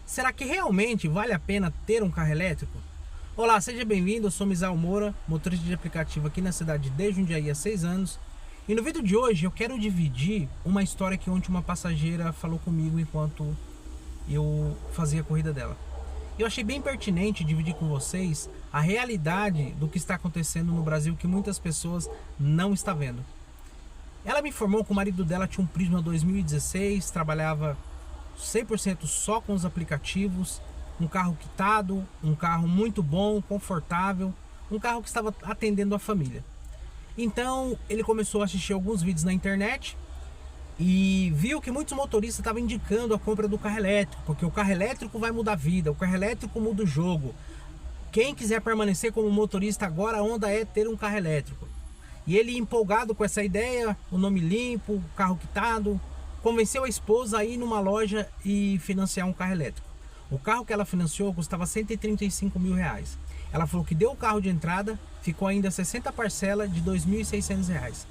Será que realmente vale a pena ter um carro elétrico? Olá, seja bem-vindo, eu sou Misael Moura, motorista de aplicativo aqui na cidade de Jundiaí há 6 anos. E no vídeo de hoje eu quero dividir uma história que ontem uma passageira falou comigo enquanto eu fazia a corrida dela. Eu achei bem pertinente dividir com vocês a realidade do que está acontecendo no Brasil que muitas pessoas não estão vendo. Ela me informou que o marido dela tinha um Prisma 2016, trabalhava 100% só com os aplicativos, um carro quitado, um carro muito bom, confortável, um carro que estava atendendo a família. Então ele começou a assistir alguns vídeos na internet e viu que muitos motoristas estavam indicando a compra do carro elétrico, porque o carro elétrico vai mudar a vida, o carro elétrico muda o jogo. Quem quiser permanecer como motorista agora, a onda é ter um carro elétrico. E ele, empolgado com essa ideia, o nome limpo, o carro quitado, convenceu a esposa a ir numa loja e financiar um carro elétrico. O carro que ela financiou custava R$135 mil. Ela falou que deu o carro de entrada, ficou ainda 60 parcelas de R$2.600.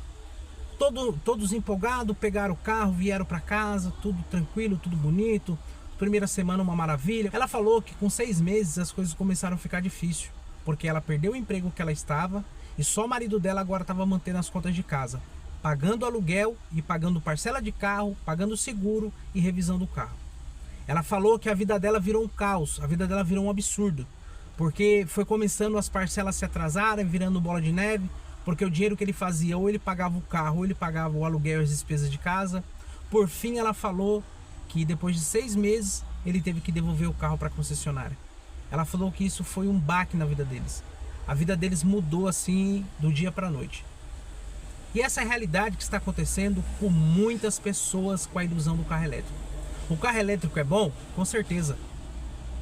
Todos empolgados, pegaram o carro, vieram para casa, tudo tranquilo, tudo bonito. Primeira semana uma maravilha. Ela falou que com 6 meses as coisas começaram a ficar difíceis, porque ela perdeu o emprego que ela estava e só o marido dela agora estava mantendo as contas de casa, pagando aluguel e pagando parcela de carro, pagando seguro e revisando o carro. Ela falou que a vida dela virou um caos, a vida dela virou um absurdo, porque foi começando as parcelas se atrasarem, virando bola de neve, porque o dinheiro que ele fazia, ou ele pagava o carro, ou ele pagava o aluguel e as despesas de casa. Por fim, ela falou que depois de 6 meses, ele teve que devolver o carro para a concessionária. Ela falou que isso foi um baque na vida deles. A vida deles mudou assim, do dia para a noite. E essa é a realidade que está acontecendo com muitas pessoas com a ilusão do carro elétrico. O carro elétrico é bom? Com certeza.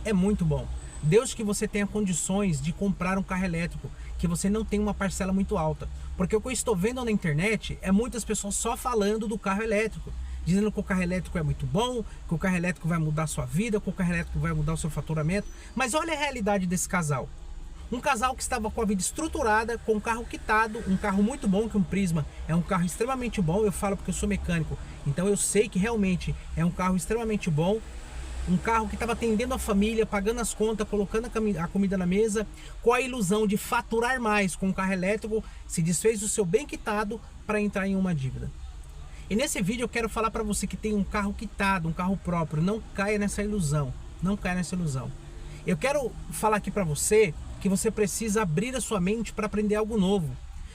É muito bom. Desde que você tenha condições de comprar um carro elétrico, que você não tenha uma parcela muito alta. Porque o que eu estou vendo na internet é muitas pessoas só falando do carro elétrico, dizendo que o carro elétrico é muito bom, que o carro elétrico vai mudar a sua vida, que o carro elétrico vai mudar o seu faturamento. Mas olha a realidade desse casal. Um casal que estava com a vida estruturada, com um carro quitado, um carro muito bom, que um Prisma é um carro extremamente bom. Eu falo porque eu sou mecânico, então eu sei que realmente é um carro extremamente bom. Um carro que estava atendendo a família, pagando as contas, colocando a comida na mesa, com a ilusão de faturar mais com o carro elétrico, se desfez do seu bem quitado para entrar em uma dívida. E nesse vídeo eu quero falar para você que tem um carro quitado, um carro próprio, não caia nessa ilusão, não caia nessa ilusão. Eu quero falar aqui para você que você precisa abrir a sua mente para aprender algo novo.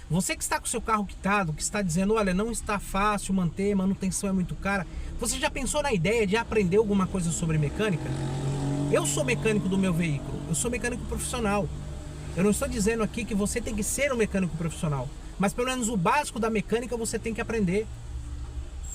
Você que está com o seu carro quitado, que está dizendo, olha, não está fácil manter, manutenção é muito cara. Você já pensou na ideia de aprender alguma coisa sobre mecânica? Eu sou mecânico do meu veículo, eu sou mecânico profissional. Eu não estou dizendo aqui que você tem que ser um mecânico profissional, mas pelo menos o básico da mecânica você tem que aprender.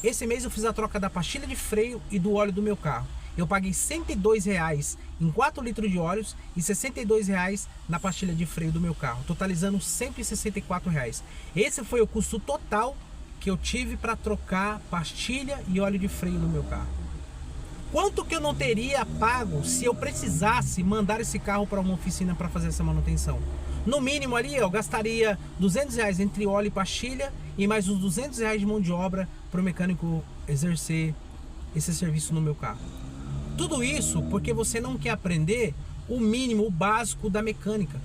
Esse mês eu fiz a troca da pastilha de freio e do óleo do meu carro. Eu paguei R$102 em 4 litros de óleos e R$62 na pastilha de freio do meu carro, totalizando R$164. Esse foi o custo total que eu tive para trocar pastilha e óleo de freio no meu carro. Quanto que eu não teria pago se eu precisasse mandar esse carro para uma oficina para fazer essa manutenção? No mínimo ali eu gastaria R$200 entre óleo e pastilha e mais uns R$200 de mão de obra para o mecânico exercer esse serviço no meu carro. Tudo isso porque você não quer aprender o mínimo, o básico da mecânica.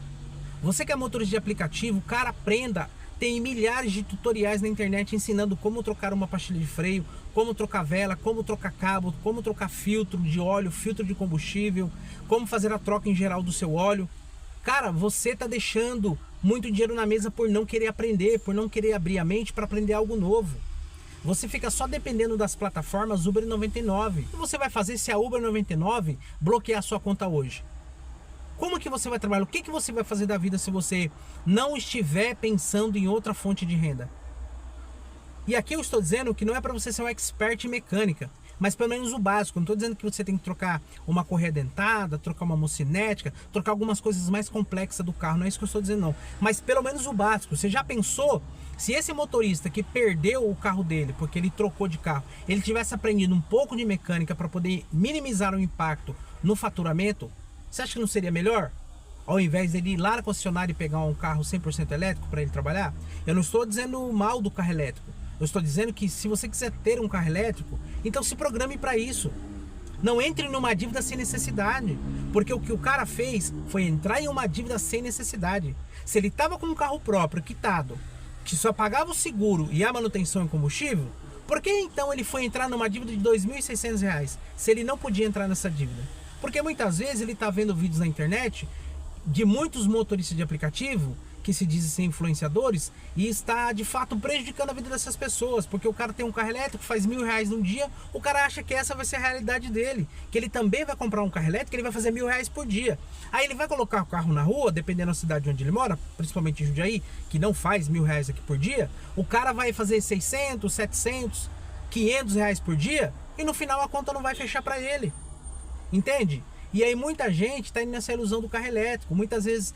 Você que é motorista de aplicativo, cara, aprenda. Tem milhares de tutoriais na internet ensinando como trocar uma pastilha de freio, como trocar vela, como trocar cabo, como trocar filtro de óleo, filtro de combustível, como fazer a troca em geral do seu óleo. Cara, você está deixando muito dinheiro na mesa por não querer aprender, por não querer abrir a mente para aprender algo novo. Você fica só dependendo das plataformas Uber 99. O que você vai fazer se a Uber 99 bloquear a sua conta hoje? Como que você vai trabalhar? O que você vai fazer da vida se você não estiver pensando em outra fonte de renda? E aqui eu estou dizendo que não é para você ser um expert em mecânica, mas pelo menos o básico. Não estou dizendo que você tem que trocar uma correia dentada, trocar uma mocinética, trocar algumas coisas mais complexas do carro. Não é isso que eu estou dizendo não. Mas pelo menos o básico. Você já pensou se esse motorista que perdeu o carro dele, porque ele trocou de carro, ele tivesse aprendido um pouco de mecânica para poder minimizar o impacto no faturamento, você acha que não seria melhor? Ao invés dele ir lá na concessionária e pegar um carro 100% elétrico para ele trabalhar? Eu não estou dizendo mal do carro elétrico. Eu estou dizendo que se você quiser ter um carro elétrico, então se programe para isso. Não entre numa dívida sem necessidade, porque o que o cara fez foi entrar em uma dívida sem necessidade. Se ele estava com um carro próprio, quitado, que só pagava o seguro e a manutenção e combustível, por que então ele foi entrar numa dívida de R$ 2.600, se ele não podia entrar nessa dívida? Porque muitas vezes ele está vendo vídeos na internet de muitos motoristas de aplicativo que se dizem ser influenciadores e está de fato prejudicando a vida dessas pessoas, porque o cara tem um carro elétrico, faz R$ 1.000 num dia, o cara acha que essa vai ser a realidade dele, que ele também vai comprar um carro elétrico, ele vai fazer R$ 1.000 por dia. Aí ele vai colocar o carro na rua, dependendo da cidade onde ele mora, principalmente em Jundiaí, que não faz R$ 1.000 aqui por dia, o cara vai fazer 600, 700, R$ 500 por dia e no final a conta não vai fechar para ele. Entende? E aí muita gente está indo nessa ilusão do carro elétrico. Muitas vezes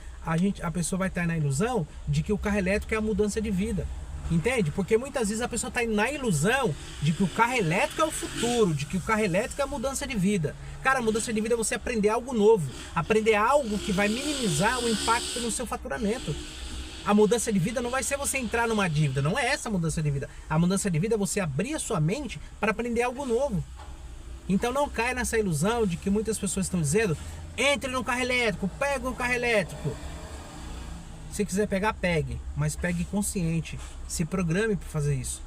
a pessoa vai estar na ilusão de que o carro elétrico é a mudança de vida. Entende? Porque muitas vezes a pessoa está indo na ilusão de que o carro elétrico é o futuro, de que o carro elétrico é a mudança de vida. Cara, a mudança de vida é você aprender algo novo, aprender algo que vai minimizar o impacto no seu faturamento. A mudança de vida não vai ser você entrar numa dívida, não é essa a mudança de vida. A mudança de vida é você abrir a sua mente para aprender algo novo. Então não caia nessa ilusão de que muitas pessoas estão dizendo: entre no carro elétrico, pega um carro elétrico. Se quiser pegar, pegue, mas pegue consciente, se programe para fazer isso.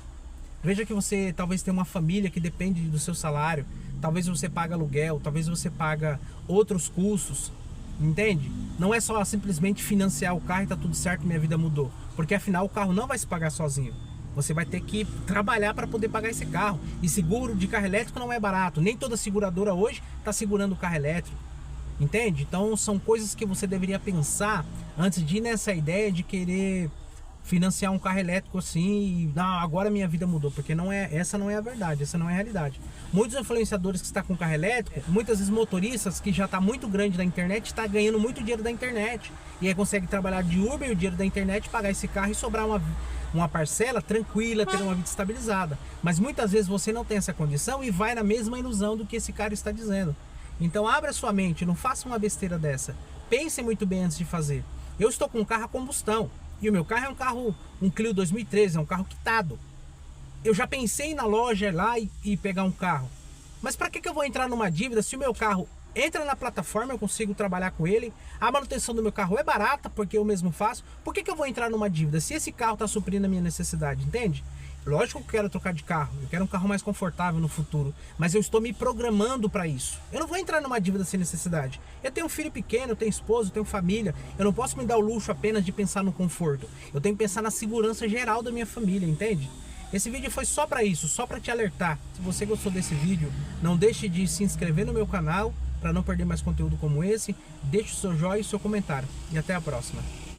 Veja que você talvez tenha uma família que depende do seu salário, talvez você pague aluguel, talvez você pague outros custos, entende? Não é só simplesmente financiar o carro e tá tudo certo, minha vida mudou, porque afinal o carro não vai se pagar sozinho. Você vai ter que trabalhar para poder pagar esse carro. E seguro de carro elétrico não é barato. Nem toda seguradora hoje está segurando o carro elétrico. Entende? Então são coisas que você deveria pensar antes de ir nessa ideia de querer financiar um carro elétrico assim e não, agora minha vida mudou. Porque essa não é a verdade, essa não é a realidade. Muitos influenciadores que estão com carro elétrico, muitas vezes motoristas que já está muito grande na internet, está ganhando muito dinheiro da internet. E aí consegue trabalhar de Uber e o dinheiro da internet, pagar esse carro e sobrar uma parcela tranquila, ter uma vida estabilizada. Mas muitas vezes você não tem essa condição e vai na mesma ilusão do que esse cara está dizendo. Então abra sua mente, não faça uma besteira dessa. Pense muito bem antes de fazer. Eu estou com um carro a combustão e o meu carro é um Clio 2013, é um carro quitado. Eu já pensei na loja lá e pegar um carro. Mas para que eu vou entrar numa dívida se o meu carro entra na plataforma, eu consigo trabalhar com ele, a manutenção do meu carro é barata, porque eu mesmo faço, por que eu vou entrar numa dívida se esse carro está suprindo a minha necessidade, entende? Lógico que eu quero trocar de carro, eu quero um carro mais confortável no futuro, mas eu estou me programando para isso. Eu não vou entrar numa dívida sem necessidade. Eu tenho um filho pequeno, eu tenho esposa, eu tenho família, eu não posso me dar o luxo apenas de pensar no conforto, eu tenho que pensar na segurança geral da minha família, entende? Esse vídeo foi só para isso, só para te alertar. Se você gostou desse vídeo, não deixe de se inscrever no meu canal, para não perder mais conteúdo como esse. Deixe o seu joinha e o seu comentário. E até a próxima.